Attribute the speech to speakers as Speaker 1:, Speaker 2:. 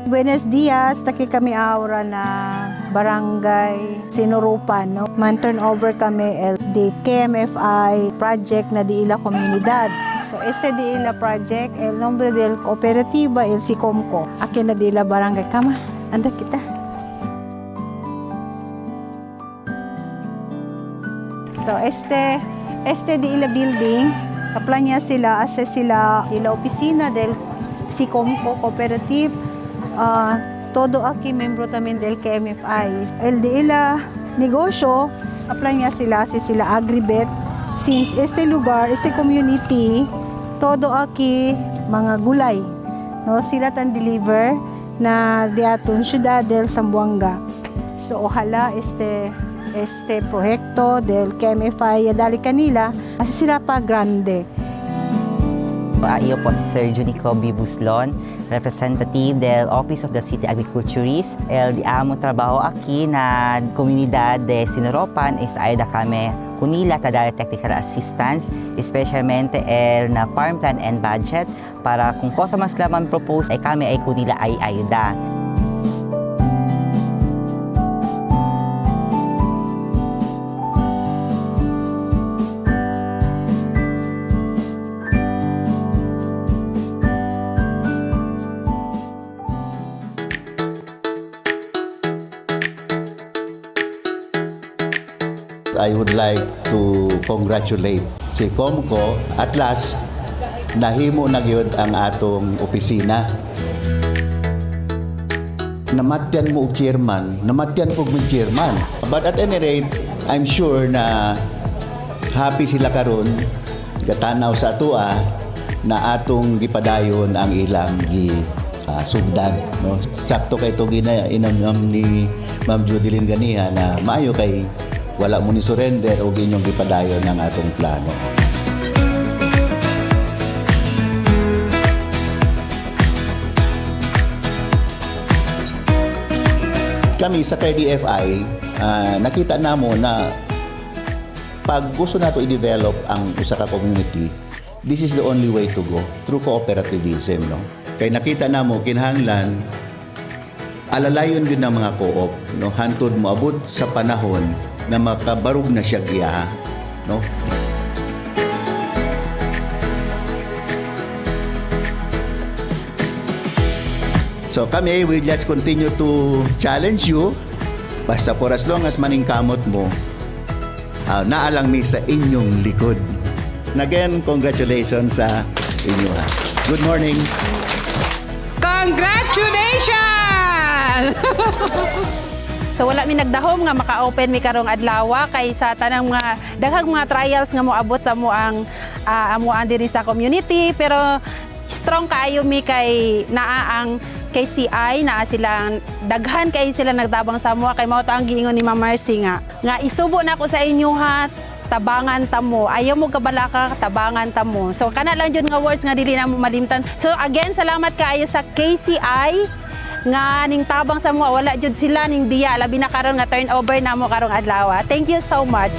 Speaker 1: Buenos dias, taki kami aura na barangay Sinurupan, no? Man turnover kami the KMFI project na di ila komunidad. So ese di ila project, el nombre del cooperativa el Sicomco. Akin na di ila barangay kama. Anda kita. So este di ila building, kaplan niya sila, ase sila ila opisina del Sicomco Cooperative. Todo aquí membro también del KMFI. El de ila negosyo, kaplan niya sila agribet. Since este lugar, este community, todo aquí mga gulay. No, sila tan deliver na diaton syudad del Zamboanga. So ojalá este proyecto del KMFI dali kanila kasi sila pa grande.
Speaker 2: Iyo po si Sir Junico B. Buslon, representative del Office of the City Agriculturist. El diamo trabaho aquí na komunidad de Sinurupan is ayuda kami kunila tadali technical assistance, especialmente el na farm plan and budget para kung kosa mas laman propose ay kami ay kunila ay ayuda.
Speaker 3: I would like to congratulate si Comco. At last, nahimo na gyud ang atong opisina. Namatyan mo og chairman, namatyan po ng chairman. But at any rate, I'm sure na happy sila karon gatanaw sa atua na atong gipadayon ang ilang sugdan, no? Sakto kay to ginainom ni Ma'am Judilyn ganiha na maayo kay wala mo ni surrender o ginyong gipadayon ng atong plano. Kami sa KDFI, nakita namo na pag gusto nato i-develop ang usa ka community, this is the only way to go, through cooperativism, no? Kay nakita namo kinahanglan alalayon din ng mga co-op, no? Hantod mo abot sa panahon na makabarog na siya giya, no? So kami, we just continue to challenge you. Basta for as long as maningkamot mo, naalang mi sa inyong likod. And again, congratulations sa inyo, ha. Good morning.
Speaker 4: Congratulations! So wala mi nagdahom nga maka-open mi karong adlaw kay sa tanang mga daghang mga trials nga moabot sa amuang diri sa community, pero strong kaayo mi kay naa ang KCI na silang daghan kay sila nagtabang sa amuha kay mao ta ang giingon ni Ma'am Marcy nga isubo na ko sa inyo ha, tabangan ta mo, ayaw mo kabalaka, tabangan ta mo. So kana lang jud nga words nga dili na mo malimtan. So again, salamat kaayo sa KCI nga ning tabang sa mga wala jud sila ning diya labi na karon nga turnover namo karong adlaw. Thank you so much.